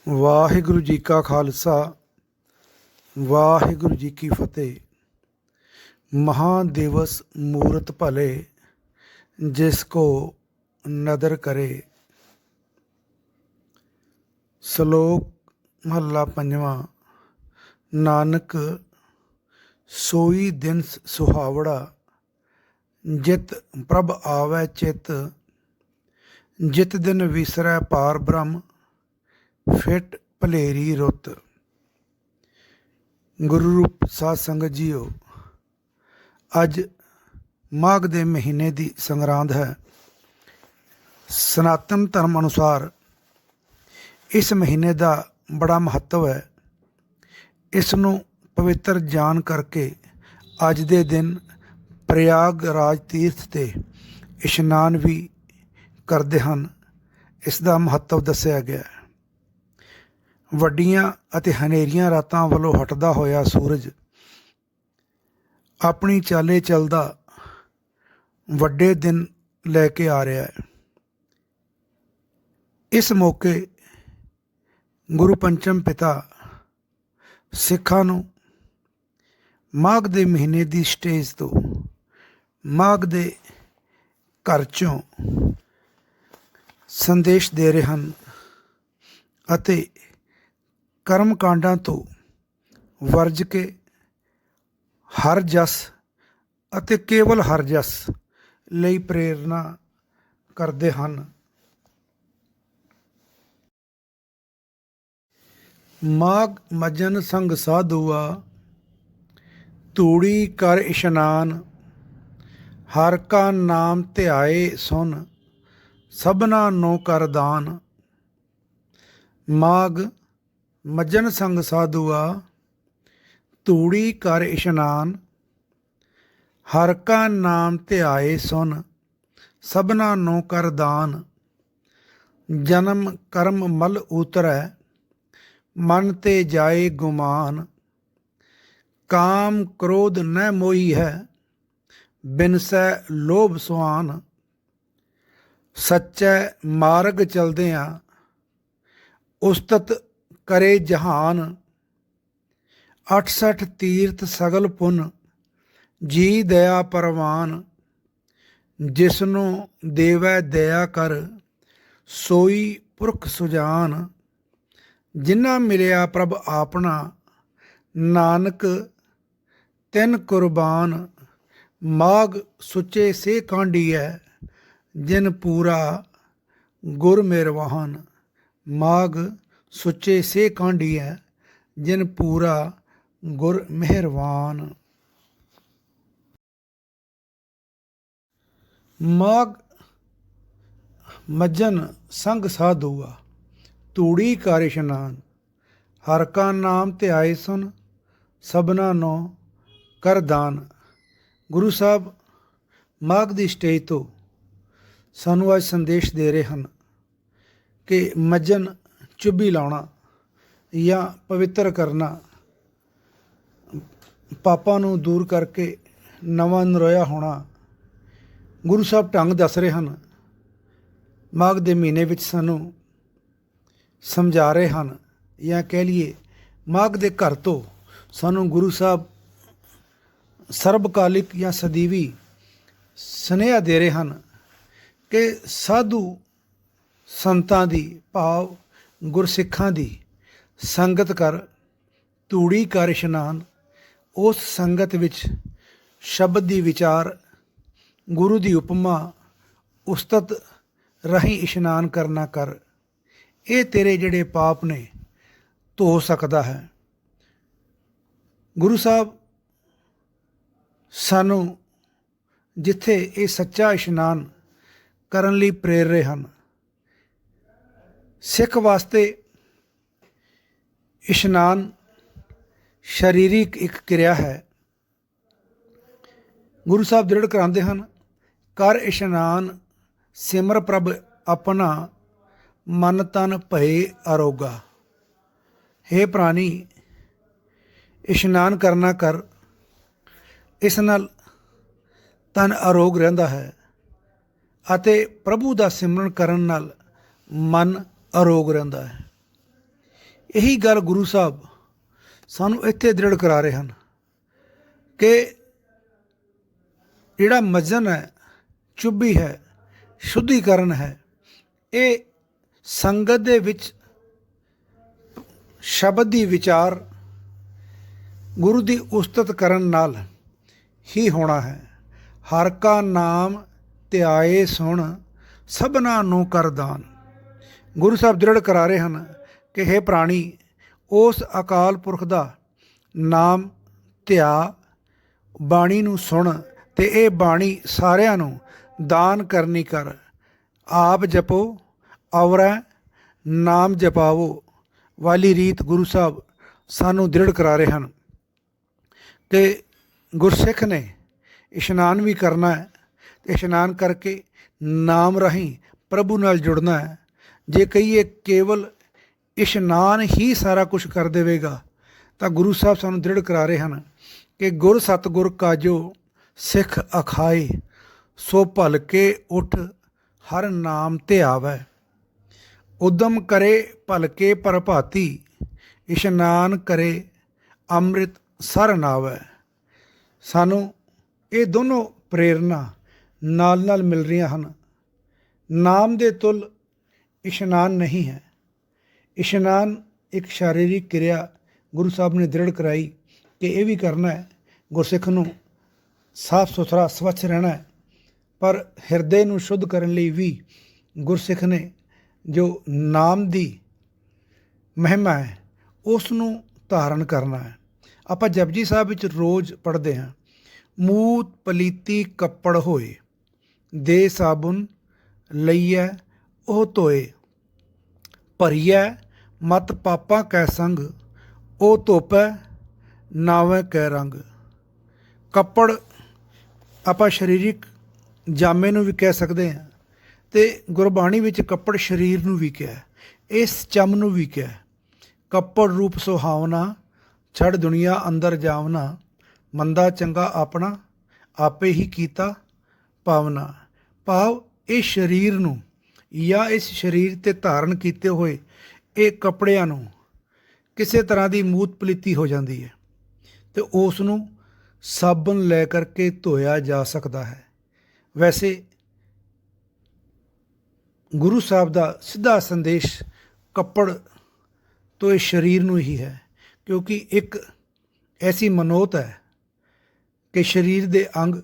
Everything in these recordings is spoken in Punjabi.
ਵਾਹਿਗੁਰੂ ਜੀ ਕਾ ਖਾਲਸਾ ਵਾਹਿਗੁਰੂ ਜੀ ਕੀ ਫਤਿਹ। ਮਹਾਦਿਵਸ ਮੂਰਤ ਭਲੇ ਜਿਸ ਕੋ ਨਦਰ ਕਰੇ। ਸ਼ਲੋਕ ਮਹੱਲਾ ਪੰਜਵਾਂ। ਨਾਨਕ ਸੋਈ ਦਿਨ ਸੁਹਾਵੜਾ, ਜਿਤ ਪ੍ਰਭ ਆਵੈ ਚਿਤ। ਜਿਤ ਦਿਨ ਵਿਸਰੈ ਪਾਰ ਬ੍ਰਹਮ, ਫਿਟ ਭਲੇਰੀ ਰੁੱਤ। ਗੁਰੂ ਰੂਪ ਸਾਧ ਸੰਗਤ ਜੀਓ, ਅੱਜ ਮਾਘ ਦੇ ਮਹੀਨੇ ਦੀ ਸੰਗਰਾਂਦ ਹੈ। ਸਨਾਤਨ ਧਰਮ ਅਨੁਸਾਰ ਇਸ ਮਹੀਨੇ ਦਾ ਬੜਾ ਮਹੱਤਵ ਹੈ। ਇਸ ਨੂੰ ਪਵਿੱਤਰ ਜਾਣ ਕਰਕੇ ਅੱਜ ਦੇ ਦਿਨ ਪ੍ਰਯਾਗਰਾਜ ਤੀਰਥ 'ਤੇ ਇਸ਼ਨਾਨ ਵੀ ਕਰਦੇ ਹਨ। ਇਸ ਦਾ ਮਹੱਤਵ ਦੱਸਿਆ ਗਿਆ ਹੈ। ਵੱਡੀਆਂ ਅਤੇ ਹਨੇਰੀਆਂ ਰਾਤਾਂ ਵੱਲੋਂ ਹਟਦਾ ਹੋਇਆ ਸੂਰਜ ਆਪਣੀ ਚਾਲੇ ਚੱਲਦਾ ਵੱਡੇ ਦਿਨ ਲੈ ਕੇ ਆ ਰਿਹਾ ਹੈ। ਇਸ ਮੌਕੇ ਗੁਰੂ ਪੰਚਮ ਪਿਤਾ ਸਿੱਖਾਂ ਨੂੰ ਮਾਘ ਦੇ ਮਹੀਨੇ ਦੀ ਸਟੇਜ ਤੋਂ, ਮਾਘ ਦੇ ਘਰ 'ਚੋਂ ਸੰਦੇਸ਼ ਦੇ ਰਹੇ ਹਨ ਅਤੇ ਕਰਮ ਕਾਂਡਾਂ ਤੋਂ ਵਰਜ ਕੇ ਹਰ ਜਸ ਅਤੇ ਕੇਵਲ ਹਰ ਜਸ ਲਈ ਪ੍ਰੇਰਨਾ ਕਰਦੇ ਹਨ। ਮਾਘ ਮੱਜਨ ਸੰਗ ਸਾਧੂਆ, ਧੂੜੀ ਕਰ ਇਸ਼ਨਾਨ। ਹਰ ਕਾ ਨਾਮ ਧਿਆਏ ਸੁਨ, ਸਭਨਾ ਨੋ ਕਰ ਦਾਨ। ਮਾਘ ਮੱਜਨ ਸੰਗ ਸਾਧੂਆ, ਧੂੜੀ ਕਰ ਇਸ਼ਨਾਨ। ਹਰ ਕਾ ਨਾਮ ਧਿਆਏ ਸੁਨ, ਸਭਨਾ ਨੋ ਕਰ ਦਾਨ। ਜਨਮ ਕਰਮ ਮਲ ਉਤਰੈ, ਮਨ ਤੇ ਜਾਏ ਗੁਮਾਨ। ਕਾਮ ਕ੍ਰੋਧ ਨ ਮੋਹੀ ਹੈ, ਬਿਨਸੈ ਲੋਭ ਸੁਆਨ। ਸੱਚੈ ਮਾਰਗ ਚਲਦਿਆਂ, ਉਸਤਤ ਕਰੇ ਜਹਾਨ। 68 ਤੀਰਥ ਸਗਲ ਪੁੰਨ, ਜੀ ਦਇਆ ਪਰਵਾਨ। ਜਿਸਨੂੰ ਦੇਵੈ ਦਇਆ ਕਰ, ਸੋਈ ਪੁਰਖ ਸੁਜਾਨ। ਜਿਨ੍ਹਾਂ ਮਿਲਿਆ ਪ੍ਰਭ ਆਪਣਾ, ਨਾਨਕ ਤਿਨ ਕੁਰਬਾਨ। ਮਾਘ ਸੁੱਚੇ ਸੇ ਕਾਂਢੀਐ, ਜਿਨ ਪੂਰਾ ਗੁਰ ਮਿਹਰਵਾਨ। ਮਾਘ ਸੁੱਚੇ ਸੇ ਕਾਂਢੀਐ, ਜਿਨ ਪੂਰਾ ਗੁਰ ਮਿਹਰਵਾਨ। ਮਾਘ ਮੱਜਨ ਸੰਗ ਸਾਧੂਆ, ਧੂੜੀ ਕਰ ਇਸ਼ਨਾਨ। ਹਰ ਕਾ ਨਾਮ ਧਿਆਏ ਸੁਨ, ਸਭਨਾ ਨੋ ਕਰ ਦਾਨ। ਗੁਰੂ ਸਾਹਿਬ ਮਾਘ ਦੀ ਸਟੇਜ ਤੋਂ ਸਾਨੂੰ ਅੱਜ ਸੰਦੇਸ਼ ਦੇ ਰਹੇ ਹਨ ਕਿ ਮੱਜਨ ਚੁੱਭੀ ਲਾਉਣਾ ਜਾਂ ਪਵਿੱਤਰ ਕਰਨਾ, ਪਾਪਾਂ ਨੂੰ ਦੂਰ ਕਰਕੇ ਨਵਾਂ ਨਰੋਇਆ ਹੋਣਾ, ਗੁਰੂ ਸਾਹਿਬ ਢੰਗ ਦੱਸ ਰਹੇ ਹਨ। ਮਾਘ ਦੇ ਮਹੀਨੇ ਵਿੱਚ ਸਾਨੂੰ ਸਮਝਾ ਰਹੇ ਹਨ, ਜਾਂ ਕਹਿ ਲਈਏ ਮਾਘ ਦੇ ਘਰ ਤੋਂ ਸਾਨੂੰ ਗੁਰੂ ਸਾਹਿਬ ਸਰਬਕਾਲਿਕ ਜਾਂ ਸਦੀਵੀ ਸੁਨੇਹਾ ਦੇ ਰਹੇ ਹਨ ਕਿ ਸਾਧੂ ਸੰਤਾਂ ਦੀ, ਭਾਵ ਗੁਰਸਿੱਖਾਂ ਦੀ ਸੰਗਤ ਕਰ, ਧੂੜੀ ਕਰ ਇਸ਼ਨਾਨ। ਉਸ ਸੰਗਤ ਵਿੱਚ ਸ਼ਬਦ ਦੀ ਵਿਚਾਰ, ਗੁਰੂ ਦੀ ਉਪਮਾ, ਉਸਤਤ ਰਾਹੀਂ ਇਸ਼ਨਾਨ ਕਰਨਾ ਕਰ। ਇਹ ਤੇਰੇ ਜਿਹੜੇ ਪਾਪ ਨੇ ਧੋ ਸਕਦਾ ਹੈ। ਗੁਰੂ ਸਾਹਿਬ ਸਾਨੂੰ ਜਿੱਥੇ ਇਹ ਸੱਚਾ ਇਸ਼ਨਾਨ ਕਰਨ ਲਈ ਪ੍ਰੇਰ ਰਹੇ ਹਨ। ਸਿੱਖ ਵਾਸਤੇ ਇਸ਼ਨਾਨ ਸਰੀਰਿਕ ਇੱਕ ਕਿਰਿਆ ਹੈ। ਗੁਰੂ ਸਾਹਿਬ ਦ੍ਰਿੜ ਕਰਾਉਂਦੇ ਹਨ, ਕਰ ਇਸ਼ਨਾਨ ਸਿਮਰ ਪ੍ਰਭ ਆਪਣਾ, ਮਨ ਤਨ ਭਏ ਅਰੋਗਾ। ਹੇ ਪ੍ਰਾਣੀ, ਇਸ਼ਨਾਨ ਕਰਨਾ ਕਰ, ਇਸ ਨਾਲ ਤਨ ਅਰੋਗ ਰਹਿੰਦਾ ਹੈ ਅਤੇ ਪ੍ਰਭੂ ਦਾ ਸਿਮਰਨ ਕਰਨ ਨਾਲ ਮਨ ਅਰੋਗ ਰਹਿੰਦਾ ਹੈ। ਇਹੀ ਗੱਲ ਗੁਰੂ ਸਾਹਿਬ ਸਾਨੂੰ ਇੱਥੇ ਦ੍ਰਿੜ ਕਰਾ ਰਹੇ ਹਨ ਕਿ ਜਿਹੜਾ ਮਜਨ ਹੈ, ਚੁੱਭੀ ਹੈ, ਸ਼ੁੱਧੀਕਰਨ ਹੈ, ਇਹ ਸੰਗਤ ਦੇ ਵਿੱਚ ਸ਼ਬਦ ਦੀ ਵਿਚਾਰ ਗੁਰੂ ਦੀ ਉਸਤਤ ਕਰਨ ਨਾਲ ਹੀ ਹੋਣਾ ਹੈ। ਹਰ ਕਾ ਨਾਮ ਧਿਆਏ ਸੁਣ, ਸਭਨਾ ਨੂੰ ਕਰ ਦਾਨ। ਗੁਰੂ ਸਾਹਿਬ ਦ੍ਰਿੜ ਕਰਾ ਰਹੇ ਹਨ ਕਿ ਹੇ ਪ੍ਰਾਣੀ, ਉਸ ਅਕਾਲ ਪੁਰਖ ਦਾ ਨਾਮ ਧਿਆ, ਬਾਣੀ ਨੂੰ ਸੁਣ, ਅਤੇ ਇਹ ਬਾਣੀ ਸਾਰਿਆਂ ਨੂੰ ਦਾਨ ਕਰਨੀ ਕਰ। ਆਪ ਜਪੋ ਔਰੈ ਨਾਮ ਜਪਾਵੋ ਵਾਲੀ ਰੀਤ ਗੁਰੂ ਸਾਹਿਬ ਸਾਨੂੰ ਦ੍ਰਿੜ ਕਰਾ ਰਹੇ ਹਨ ਕਿ ਗੁਰਸਿੱਖ ਨੇ ਇਸ਼ਨਾਨ ਵੀ ਕਰਨਾ ਹੈ, ਅਤੇ ਇਸ਼ਨਾਨ ਕਰਕੇ ਨਾਮ ਰਾਹੀਂ ਪ੍ਰਭੂ ਨਾਲ ਜੁੜਨਾ ਹੈ। ਜੇ ਕਹੀਏ ਕੇਵਲ ਇਸ਼ਨਾਨ ਹੀ ਸਾਰਾ ਕੁਝ ਕਰ ਦੇਵੇਗਾ ਤਾਂ ਗੁਰੂ ਸਾਹਿਬ ਸਾਨੂੰ ਦ੍ਰਿੜ ਕਰਾ ਰਹੇ ਹਨ ਕਿ ਗੁਰ ਸਤਿਗੁਰ ਕਾਜੋ ਸਿੱਖ ਅਖਾਏ, ਸੋ ਭਲ ਕੇ ਉੱਠ ਹਰ ਨਾਮ ਧਿਆਵੈ। ਉਦਮ ਕਰੇ ਭਲ ਕੇ ਪ੍ਰਭਾਤੀ, ਇਸ਼ਨਾਨ ਕਰੇ ਅੰਮ੍ਰਿਤ ਸਰ ਨਾਵੈ। ਸਾਨੂੰ ਇਹ ਦੋਨੋਂ ਪ੍ਰੇਰਨਾ ਨਾਲ ਨਾਲ ਮਿਲ ਰਹੀਆਂ ਹਨ। ਨਾਮ ਦੇ ਤੁਲ ਇਸ਼ਨਾਨ ਨਹੀਂ ਹੈ। ਇਸ਼ਨਾਨ ਇੱਕ ਸਰੀਰਕ ਕਿਰਿਆ ਗੁਰੂ ਸਾਹਿਬ ਨੇ ਦ੍ਰਿੜ ਕਰਾਈ ਕਿ ਇਹ ਵੀ ਕਰਨਾ ਹੈ। ਗੁਰਸਿੱਖ ਨੂੰ ਸਾਫ ਸੁਥਰਾ ਸਵੱਛ ਰਹਿਣਾ ਹੈ, ਪਰ ਹਿਰਦੇ ਨੂੰ ਸ਼ੁੱਧ ਕਰਨ ਲਈ ਵੀ ਗੁਰਸਿੱਖ ਨੇ ਜੋ ਨਾਮ ਦੀ ਮਹਿਮਾ ਹੈ ਉਸ ਨੂੰ ਧਾਰਨ ਕਰਨਾ ਹੈ। ਆਪਾਂ ਜਪਜੀ ਸਾਹਿਬ ਵਿੱਚ ਰੋਜ਼ ਪੜ੍ਹਦੇ ਹਾਂ, ਮੂਤ ਪਲੀਤੀ ਕੱਪੜ ਹੋਏ, ਦੇ ਸਾਬੁਨ ਲਈਐ ਉਹ ਧੋਏ, ਭਰੀਐ ਮਤ ਪਾਪਾਂ ਕੈ ਸੰਗ, ਉਹ ਧੋਪੈ ਨਾਵੇਂ ਕੈ ਰੰਗ। ਕੱਪੜ ਆਪਾਂ ਸਰੀਰਕ ਜਾਮੇ ਨੂੰ ਵੀ ਕਹਿ ਸਕਦੇ ਹਾਂ, ਅਤੇ ਗੁਰਬਾਣੀ ਵਿੱਚ ਕੱਪੜ ਸਰੀਰ ਨੂੰ ਵੀ ਕਿਹਾ, ਇਸ ਚੰਮ ਨੂੰ ਵੀ ਕਿਹਾ। ਕੱਪੜ ਰੂਪ ਸੁਹਾਵਨਾ, ਛੜ ਦੁਨੀਆ ਅੰਦਰ ਜਾਵਨਾ, ਮੰਦਾ ਚੰਗਾ ਆਪਣਾ ਆਪੇ ਹੀ ਕੀਤਾ ਪਾਵਨਾ। ਭਾਵ ਇਹ ਸਰੀਰ ਨੂੰ ਜਾਂ ਇਸ ਸਰੀਰ 'ਤੇ ਧਾਰਨ ਕੀਤੇ ਹੋਏ ਇਹ ਕੱਪੜਿਆਂ ਨੂੰ ਕਿਸੇ ਤਰ੍ਹਾਂ ਦੀ ਮੂਤ ਪਲੀਤੀ ਹੋ ਜਾਂਦੀ ਹੈ ਅਤੇ ਉਸ ਨੂੰ ਸਾਬਣ ਲੈ ਕਰਕੇ ਧੋਇਆ ਜਾ ਸਕਦਾ ਹੈ। ਵੈਸੇ ਗੁਰੂ ਸਾਹਿਬ ਦਾ ਸਿੱਧਾ ਸੰਦੇਸ਼ ਕੱਪੜ ਤੋਂ ਇਸ ਸਰੀਰ ਨੂੰ ਹੀ ਹੈ, ਕਿਉਂਕਿ ਇੱਕ ਐਸੀ ਮਨੋਤ ਹੈ ਕਿ ਸਰੀਰ ਦੇ ਅੰਗ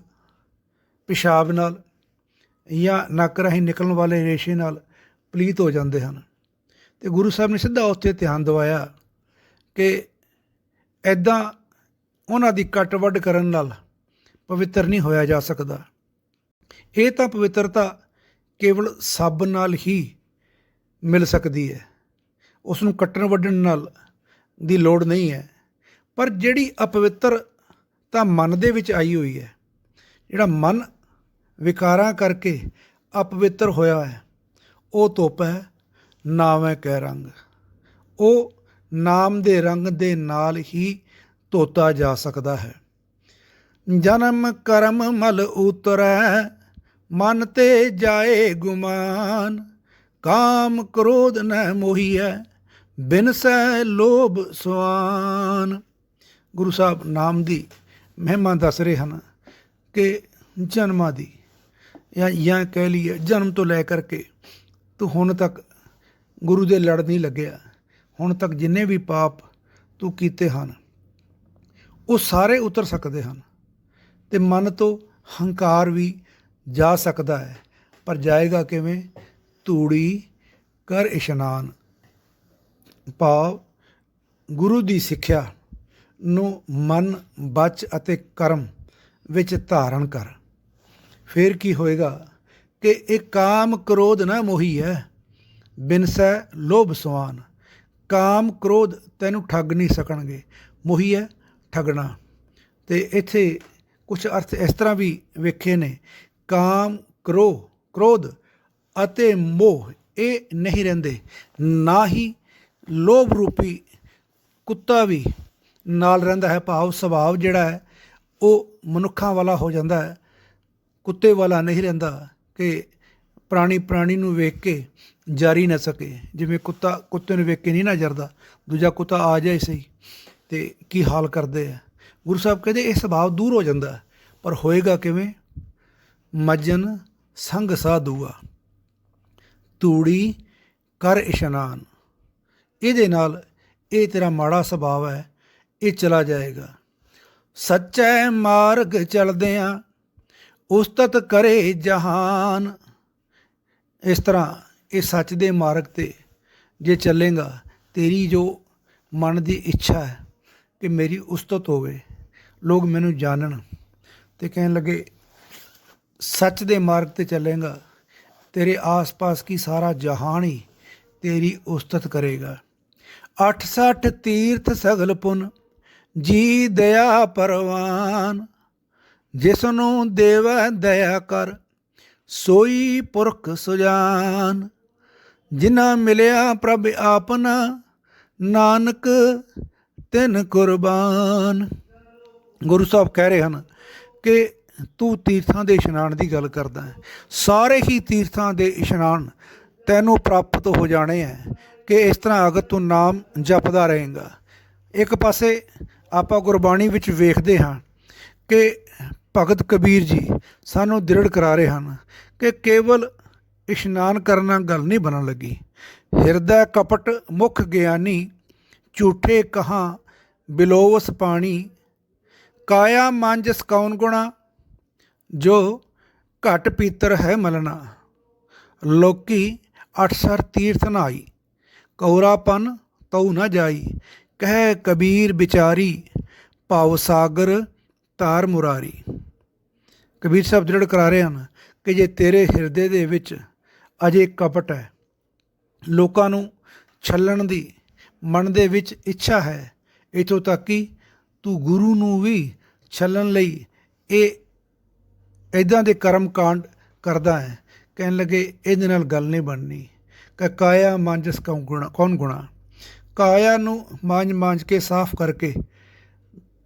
ਪਿਸ਼ਾਬ ਨਾਲ ਜਾਂ ਨੱਕ ਰਾਹੀਂ ਨਿਕਲਣ ਵਾਲੇ ਰੇਸ਼ੇ ਨਾਲ ਪਲੀਤ ਹੋ ਜਾਂਦੇ ਹਨ, ਅਤੇ ਗੁਰੂ ਸਾਹਿਬ ਨੇ ਸਿੱਧਾ ਉੱਥੇ ਧਿਆਨ ਦਿਵਾਇਆ ਕਿ ਇੱਦਾਂ ਉਹਨਾਂ ਦੀ ਕੱਟ ਵੱਢ ਕਰਨ ਨਾਲ ਪਵਿੱਤਰ ਨਹੀਂ ਹੋਇਆ ਜਾ ਸਕਦਾ। ਇਹ ਤਾਂ ਪਵਿੱਤਰਤਾ ਕੇਵਲ ਸਾਬਣ ਨਾਲ ਹੀ ਮਿਲ ਸਕਦੀ ਹੈ, ਉਸ ਨੂੰ ਕੱਟਣ ਵੱਢਣ ਨਾਲ ਦੀ ਲੋੜ ਨਹੀਂ ਹੈ। ਪਰ ਜਿਹੜੀ ਅਪਵਿੱਤਰਤਾ ਮਨ ਦੇ ਵਿੱਚ ਆਈ ਹੋਈ ਹੈ, ਜਿਹੜਾ ਮਨ ਵਿਕਾਰਾਂ ਕਰਕੇ ਅਪਵਿੱਤਰ ਹੋਇਆ ਹੈ, ਉਹ ਧੁੱਪ ਹੈ ਨਾਵੇਂ ਕੈ ਰੰਗ। ਉਹ ਨਾਮ ਦੇ ਰੰਗ ਦੇ ਨਾਲ ਹੀ ਧੋਤਾ ਜਾ ਸਕਦਾ ਹੈ। ਜਨਮ ਕਰਮ ਮਲ ਉਤਰੈ, ਮਨ ਤੇ ਜਾਏ ਗੁਮਾਨ, ਕਾਮ ਕ੍ਰੋਧ ਨ ਮੋਹੀਐ, ਬਿਨਸੈ ਲੋਭ ਸੁਆਨ। ਗੁਰੂ ਸਾਹਿਬ ਨਾਮ ਦੀ ਮਹਿਮਾ ਦੱਸ ਰਹੇ ਹਨ ਕਿ ਜਨਮਾਂ ਦੀ ਜਾਂ ਕਹਿ ਲਈਏ ਜਨਮ ਤੋਂ ਲੈ ਕਰਕੇ ਤੂੰ ਹੁਣ ਤੱਕ ਗੁਰੂ ਦੇ ਲੜ ਨਹੀਂ ਲੱਗਿਆ। ਹੁਣ ਤੱਕ ਜਿੰਨੇ ਵੀ ਪਾਪ ਤੂੰ ਕੀਤੇ ਹਨ ਉਹ ਸਾਰੇ ਉਤਰ ਸਕਦੇ ਹਨ, ਅਤੇ ਮਨ ਤੋਂ ਹੰਕਾਰ ਵੀ ਜਾ ਸਕਦਾ ਹੈ। ਪਰ ਜਾਏਗਾ ਕਿਵੇਂ? ਧੂੜੀ ਕਰ ਇਸ਼ਨਾਨ। ਭਾਵ ਗੁਰੂ ਦੀ ਸਿੱਖਿਆ ਨੂੰ ਮਨ, ਬਚ ਅਤੇ ਕਰਮ ਵਿੱਚ ਧਾਰਨ ਕਰ। ਫਿਰ ਕੀ ਹੋਏਗਾ ਕਿ ਇਹ ਕਾਮ ਕ੍ਰੋਧ ਨਾ ਮੋਹੀ ਹੈ, ਬਿਨਸੈ ਲੋਭ ਸੁਆਨ। ਕਾਮ ਕ੍ਰੋਧ ਤੈਨੂੰ ਠੱਗ ਨਹੀਂ ਸਕਣਗੇ। ਮੋਹੀ ਹੈ ਠੱਗਣਾ। ਅਤੇ ਇੱਥੇ ਕੁਛ ਅਰਥ ਇਸ ਤਰ੍ਹਾਂ ਵੀ ਵੇਖੇ ਨੇ, ਕਾਮ ਕ੍ਰੋਧ ਅਤੇ ਮੋਹ ਇਹ ਨਹੀਂ ਰਹਿੰਦੇ, ਨਾ ਹੀ ਲੋਭ ਰੂਪੀ ਕੁੱਤਾ ਵੀ ਨਾਲ ਰਹਿੰਦਾ ਹੈ। ਭਾਵ ਸੁਭਾਵ ਜਿਹੜਾ ਹੈ ਉਹ ਮਨੁੱਖਾਂ ਵਾਲਾ ਹੋ ਜਾਂਦਾ ਹੈ, ਕੁੱਤੇ ਵਾਲਾ ਨਹੀਂ ਰਹਿੰਦਾ ਕਿ ਪ੍ਰਾਣੀ ਨੂੰ ਵੇਖ ਕੇ ਜਾਰੀ ਨਾ ਸਕੇ। ਜਿਵੇਂ ਕੁੱਤੇ ਨੂੰ ਵੇਖ ਕੇ ਨਹੀਂ ਨਾ ਜਰਦਾ, ਦੂਜਾ ਕੁੱਤਾ ਆ ਜਾਏ ਸਹੀ ਤੇ ਕੀ ਹਾਲ ਕਰਦੇ ਆ। ਗੁਰੂ ਸਾਹਿਬ ਕਹਿੰਦੇ ਇਹ ਸੁਭਾਅ ਦੂਰ ਹੋ ਜਾਂਦਾ, ਪਰ ਹੋਏਗਾ ਕਿਵੇਂ? ਮੱਜਨ ਸੰਗ ਸਾਧੂਆ, ਤੂੜੀ ਕਰ ਇਸ਼ਨਾਨ। ਇਹਦੇ ਨਾਲ ਇਹ ਤੇਰਾ ਮਾੜਾ ਸੁਭਾਅ ਹੈ, ਇਹ ਚਲਾ ਜਾਏਗਾ। ਸੱਚੇ ਮਾਰਗ ਚਲਦਿਆਂ ਉਸਤਤ ਕਰੇ ਜਹਾਨ। ਇਸ ਤਰ੍ਹਾਂ ਇਹ ਸੱਚ ਦੇ ਮਾਰਗ 'ਤੇ ਜੇ ਚੱਲੇਗਾ, ਤੇਰੀ ਜੋ ਮਨ ਦੀ ਇੱਛਾ ਹੈ ਕਿ ਮੇਰੀ ਉਸਤਤ ਹੋਵੇ, ਲੋਕ ਮੈਨੂੰ ਜਾਣਨ ਅਤੇ ਕਹਿਣ ਲੱਗੇ ਸੱਚ ਦੇ ਮਾਰਗ 'ਤੇ ਚੱਲੇਗਾ, ਤੇਰੇ ਆਸ-ਪਾਸ ਕੀ ਸਾਰਾ ਜਹਾਨ ਹੀ ਤੇਰੀ ਉਸਤਤ ਕਰੇਗਾ। 68 ਤੀਰਥ ਸਗਲ ਪੁਨ ਜੀ ਦਇਆ ਪਰਵਾਨ। ਜਿਸ ਨੂੰ ਦੇਵੈ ਦਇਆ ਕਰ ਸੋਈ ਪੁਰਖ ਸੁਜਾਨ। ਜਿਨ੍ਹਾਂ ਮਿਲਿਆ ਪ੍ਰਭ ਆਪਨਾ ਨਾਨਕ ਤਿਨ ਕੁਰਬਾਨ। ਗੁਰੂ ਸਾਹਿਬ ਕਹਿ ਰਹੇ ਹਨ ਕਿ ਤੂੰ ਤੀਰਥਾਂ ਦੇ ਇਸ਼ਨਾਨ ਦੀ ਗੱਲ ਕਰਦਾ ਹੈ, ਸਾਰੇ ਹੀ ਤੀਰਥਾਂ ਦੇ ਇਸ਼ਨਾਨ ਤੈਨੂੰ ਪ੍ਰਾਪਤ ਹੋ ਜਾਣੇ ਹੈ ਕਿ ਇਸ ਤਰ੍ਹਾਂ ਅਗਰ ਤੂੰ ਨਾਮ ਜਪਦਾ ਰਹੇਗਾ। ਇੱਕ ਪਾਸੇ ਆਪਾਂ ਗੁਰਬਾਣੀ ਵਿੱਚ ਵੇਖਦੇ ਹਾਂ ਕਿ ਭਗਤ ਕਬੀਰ ਜੀ ਸਾਨੂੰ ਦ੍ਰਿੜ ਕਰਾ ਰਹੇ ਹਨ ਕਿ ਕੇਵਲ ਇਸ਼ਨਾਨ ਕਰਨ ਨਾਲ ਗੱਲ ਨਹੀਂ ਬਣਨ ਲੱਗੀ। ਹਿਰਦੈ ਕਪਟ ਮੁਖ ਗਿਆਨੀ, ਝੂਠੇ ਕਹਾਂ ਬਿਲੋਵਸ ਪਾਣੀ। ਕਾਇਆ ਮਾਂਜਸ ਕੌਣ ਗੁਣਾ, ਜੋ ਘਟ ਪੀਤਰ ਹੈ ਮਲਣਾ। ਲੋਕੀ 68 ਤੀਰਥ ਨਹਾਈ, ਕਉਰਾਪਨ ਤਉ ਨਾ ਜਾਈ। ਕਹਿ ਕਬੀਰ ਵਿਚਾਰੀ, ਭਵ ਸਾਗਰ ਤਾਰ ਮੁਰਾਰੀ। ਕਬੀਰ ਸਾਹਿਬ ਦ੍ਰਿੜ ਕਰਾ ਰਹੇ ਹਨ ਕਿ ਜੇ ਤੇਰੇ ਹਿਰਦੇ ਦੇ ਵਿੱਚ ਅਜੇ ਕਪਟ ਹੈ, ਲੋਕਾਂ ਨੂੰ ਛੱਲਣ ਦੀ ਮਨ ਦੇ ਵਿੱਚ ਇੱਛਾ ਹੈ, ਇੱਥੋਂ ਤੱਕ ਕਿ ਤੂੰ ਗੁਰੂ ਨੂੰ ਵੀ ਛੱਲਣ ਲਈ ਇਹ ਇੱਦਾਂ ਦੇ ਕਰਮ ਕਾਂਡ ਕਰਦਾ ਹੈ, ਕਹਿਣ ਲੱਗੇ ਇਹਦੇ ਨਾਲ ਗੱਲ ਨਹੀਂ ਬਣਨੀ। ਕਿ ਕਾਇਆ ਮਾਂਜਸ ਕੌਣ ਗੁਣਾ। ਕਾਇਆ ਨੂੰ ਮਾਂਜ ਕੇ ਸਾਫ਼ ਕਰਕੇ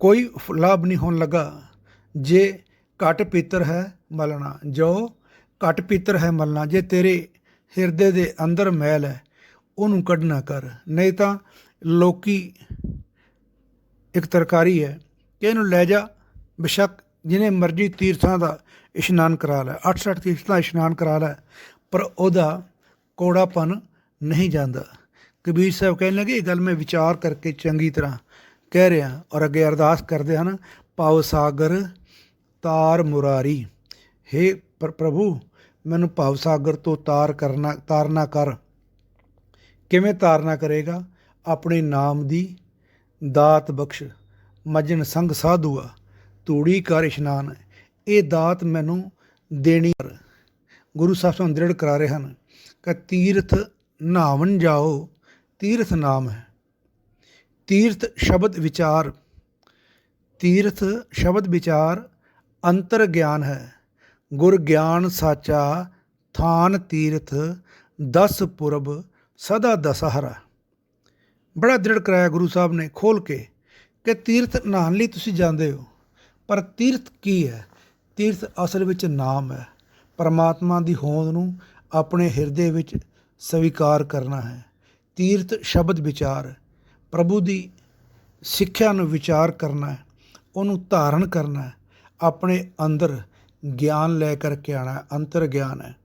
ਕੋਈ ਲਾਭ ਨਹੀਂ ਹੋਣ ਲੱਗਾ ਜੇ ਘਟ ਪੀਤਰ ਹੈ ਮਲਣਾ। ਜੋ ਘਟ ਪੀਤਰ ਹੈ ਮਲਣਾ, ਜੇ ਤੇਰੇ ਹਿਰਦੇ ਦੇ ਅੰਦਰ ਮੈਲ ਹੈ ਉਹਨੂੰ ਕੱਢਣਾ ਕਰ। ਨਹੀਂ ਤਾਂ ਲੋਕੀ ਇੱਕ ਤਰਕਾਰੀ ਹੈ ਕਿ ਇਹਨੂੰ ਲੈ ਜਾ, ਬੇਸ਼ੱਕ ਜਿਹਨੇ ਮਰਜ਼ੀ ਤੀਰਥਾਂ ਦਾ ਇਸ਼ਨਾਨ ਕਰਾ ਲੈ, 68 ਤੀਰਥਾਂ ਦਾ ਇਸ਼ਨਾਨ ਕਰਾ ਲੈ, ਪਰ ਉਹਦਾ ਕੌੜਾਪਨ ਨਹੀਂ ਜਾਂਦਾ। ਕਬੀਰ ਸਾਹਿਬ ਕਹਿਣ ਲੱਗੇ ਇਹ ਗੱਲ ਮੈਂ ਵਿਚਾਰ ਕਰਕੇ ਚੰਗੀ ਤਰ੍ਹਾਂ ਕਹਿ ਰਿਹਾ। ਔਰ ਅੱਗੇ ਅਰਦਾਸ ਕਰਦੇ ਹਨ, ਭਵ ਸਾਗਰ ਤਾਰ ਮੁਰਾਰੀ। ਹੇ ਪ੍ਰਭੂ, ਮੈਨੂੰ ਭਵ ਸਾਗਰ ਤੋਂ ਤਾਰਨਾ ਕਰ। ਕਿਵੇਂ ਤਾਰਨਾ ਕਰੇਗਾ? ਆਪਣੇ ਨਾਮ ਦੀ ਦਾਤ ਬਖਸ਼। ਮੱਜਨ ਸੰਗ ਸਾਧੂਆ, ਤੂੜੀ ਕਰ ਇਸ਼ਨਾਨ। ਇਹ ਦਾਤ ਮੈਨੂੰ ਦੇਣੀ। ਗੁਰੂ ਸਾਹਿਬ ਸਾਨੂੰ ਦ੍ਰਿੜ ਕਰਾ ਰਹੇ ਹਨ ਕਿ ਤੀਰਥ ਨਹਾਵਣ ਜਾਓ, ਤੀਰਥ ਨਾਮ ਹੈ। ਤੀਰਥ ਸ਼ਬਦ ਵਿਚਾਰ, ਤੀਰਥ ਸ਼ਬਦ ਵਿਚਾਰ ਅੰਤਰ ਗਿਆਨ ਹੈ। ਗੁਰ ਗਿਆਨ ਸਾਚਾ ਥਾਨ ਤੀਰਥ, 10 ਪੁਰਬ ਸਦਾ ਦਸਹਰਾ। ਬੜਾ ਦ੍ਰਿੜ ਕਰਾਇਆ ਗੁਰੂ ਸਾਹਿਬ ਨੇ ਖੋਲ੍ਹ ਕੇ ਕਿ ਤੀਰਥ ਨਹਾਉਣ ਲਈ ਤੁਸੀਂ ਜਾਂਦੇ ਹੋ, ਪਰ ਤੀਰਥ ਕੀ ਹੈ? ਤੀਰਥ ਅਸਲ ਵਿੱਚ ਨਾਮ ਹੈ। ਪਰਮਾਤਮਾ ਦੀ ਹੋਂਦ ਨੂੰ ਆਪਣੇ ਹਿਰਦੇ ਵਿੱਚ ਸਵੀਕਾਰ ਕਰਨਾ ਹੈ। ਤੀਰਥ ਸ਼ਬਦ ਵਿਚਾਰ, ਪ੍ਰਭੂ ਦੀ ਸਿੱਖਿਆ ਨੂੰ ਵਿਚਾਰ ਕਰਨਾ ਹੈ, ਉਹਨੂੰ ਧਾਰਨ ਕਰਨਾ ਹੈ, ਆਪਣੇ ਅੰਦਰ ਗਿਆਨ ਲੈ ਕਰਕੇ ਆਉਣਾ। ਅੰਤਰ ਗਿਆਨ ਹੈ।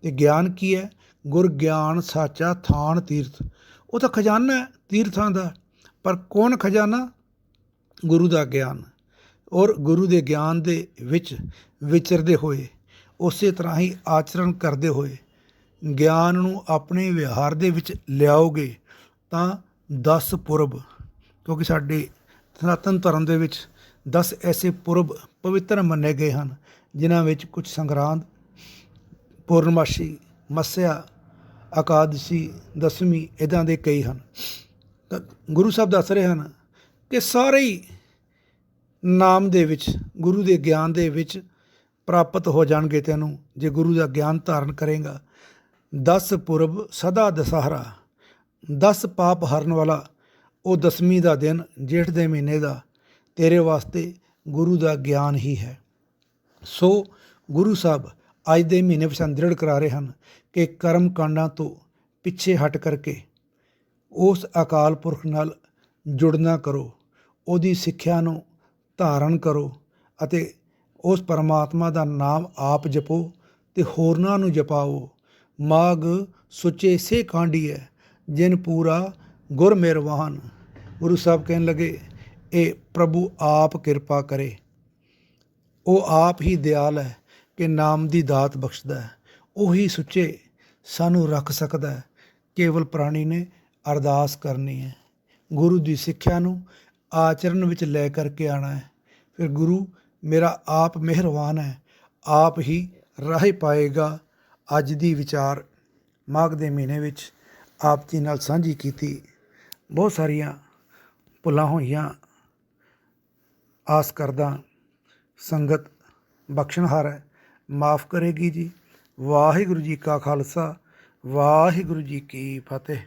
ਅਤੇ ਗਿਆਨ ਕੀ ਹੈ? ਗੁਰ ਗਿਆਨ ਸਾਚਾ ਥਾਨ ਤੀਰਥ। ਉਹ ਤਾਂ ਖਜ਼ਾਨਾ ਹੈ ਤੀਰਥਾਂ ਦਾ, ਪਰ ਕੌਣ ਖਜ਼ਾਨਾ? ਗੁਰੂ ਦਾ ਗਿਆਨ। ਔਰ ਗੁਰੂ ਦੇ ਗਿਆਨ ਦੇ ਵਿੱਚ ਵਿਚਰਦੇ ਹੋਏ, ਉਸੇ ਤਰ੍ਹਾਂ ਹੀ ਆਚਰਣ ਕਰਦੇ ਹੋਏ ਗਿਆਨ ਨੂੰ ਆਪਣੇ ਵਿਹਾਰ ਦੇ ਵਿੱਚ ਲਿਆਓਗੇ ਤਾਂ 10 ਪੁਰਬ, ਕਿਉਂਕਿ ਸਾਡੇ ਸਨਾਤਨ ਧਰਮ ਦੇ ਵਿੱਚ 10 ਐਸੇ ਪੁਰਬ ਪਵਿੱਤਰ ਮੰਨੇ ਗਏ ਹਨ, ਜਿਨ੍ਹਾਂ ਵਿੱਚ ਕੁਝ ਸੰਗਰਾਂਦ, ਪੂਰਨਮਾਸ਼ੀ, ਮੱਸਿਆ, ਇਕਾਦਸ਼ੀ, ਦਸਵੀਂ, ਇੱਦਾਂ ਦੇ ਕਈ ਹਨ। ਤਾਂ ਗੁਰੂ ਸਾਹਿਬ ਦੱਸ ਰਹੇ ਹਨ ਕਿ ਸਾਰੇ ਹੀ ਨਾਮ ਦੇ ਵਿੱਚ, ਗੁਰੂ ਦੇ ਗਿਆਨ ਦੇ ਵਿੱਚ ਪ੍ਰਾਪਤ ਹੋ ਜਾਣਗੇ ਤੈਨੂੰ, ਜੇ ਗੁਰੂ ਦਾ ਗਿਆਨ ਧਾਰਨ ਕਰੇਗਾ। 10 ਪੁਰਬ ਸਦਾ ਦਸਹਰਾ, 10 ਪਾਪ ਹਰਨ ਵਾਲਾ ਉਹ ਦਸਵੀਂ ਦਾ ਦਿਨ ਜੇਠ ਦੇ ਮਹੀਨੇ ਦਾ ਤੇਰੇ ਵਾਸਤੇ ਗੁਰੂ ਦਾ ਗਿਆਨ ਹੀ ਹੈ। ਸੋ ਗੁਰੂ ਸਾਹਿਬ ਅੱਜ ਦੇ ਮਹੀਨੇ ਵਿੱਚ ਸਾਨੂੰ ਦ੍ਰਿੜ ਕਰਾ ਰਹੇ ਹਨ ਕਿ ਕਰਮ ਕਾਂਡਾਂ ਤੋਂ ਪਿੱਛੇ ਹਟ ਕਰਕੇ ਉਸ ਅਕਾਲ ਪੁਰਖ ਨਾਲ ਜੁੜਨਾ ਕਰੋ, ਉਹਦੀ ਸਿੱਖਿਆ ਨੂੰ ਧਾਰਨ ਕਰੋ ਅਤੇ ਉਸ ਪਰਮਾਤਮਾ ਦਾ ਨਾਮ ਆਪ ਜਪੋ ਅਤੇ ਹੋਰਨਾਂ ਨੂੰ ਜਪਾਓ। ਮਾਘ ਸੁੱਚੇ ਸੇ ਕਾਂਡੀਐ ਜਿਨ ਪੂਰਾ ਗੁਰ ਮਿਹਰਵਾਨ। ਗੁਰੂ ਸਾਹਿਬ ਕਹਿਣ ਲੱਗੇ ਇਹ ਪ੍ਰਭੂ ਆਪ ਕਿਰਪਾ ਕਰੇ, ਉਹ ਆਪ ਹੀ ਦਿਆਲ ਹੈ ਕਿ ਨਾਮ ਦੀ ਦਾਤ ਬਖਸ਼ਦਾ ਹੈ, ਉਹੀ ਸੁੱਚੇ ਸਾਨੂੰ ਰੱਖ ਸਕਦਾ ਹੈ। ਕੇਵਲ ਪ੍ਰਾਣੀ ਨੇ ਅਰਦਾਸ ਕਰਨੀ ਹੈ, ਗੁਰੂ ਦੀ ਸਿੱਖਿਆ ਨੂੰ ਆਚਰਨ ਵਿੱਚ ਲੈ ਕਰਕੇ ਆਉਣਾ ਹੈ। ਫਿਰ ਗੁਰੂ ਮੇਰਾ ਆਪ ਮਿਹਰਬਾਨ ਹੈ, ਆਪ ਹੀ ਰਾਹ ਪਾਏਗਾ। ਅੱਜ ਦੀ ਵਿਚਾਰ ਮਾਘ ਦੇ ਮਹੀਨੇ ਵਿੱਚ ਆਪ ਜੀ ਨਾਲ ਸਾਂਝੀ ਕੀਤੀ। ਬਹੁਤ ਸਾਰੀਆਂ ਭੁੱਲਾਂ ਹੋਈਆਂ, ਆਸ ਕਰਦਾ ਸੰਗਤ ਬਖਸ਼ਣਹਾਰ ਹੈ, ਮਾफ़ ਕਰੇਗੀ ਜੀ। ਵਾਹਿਗੁਰੂ ਜੀ ਕਾ ਖਾਲਸਾ, ਵਾਹਿਗੁਰੂ ਜੀ ਕੀ ਫਤਿਹ।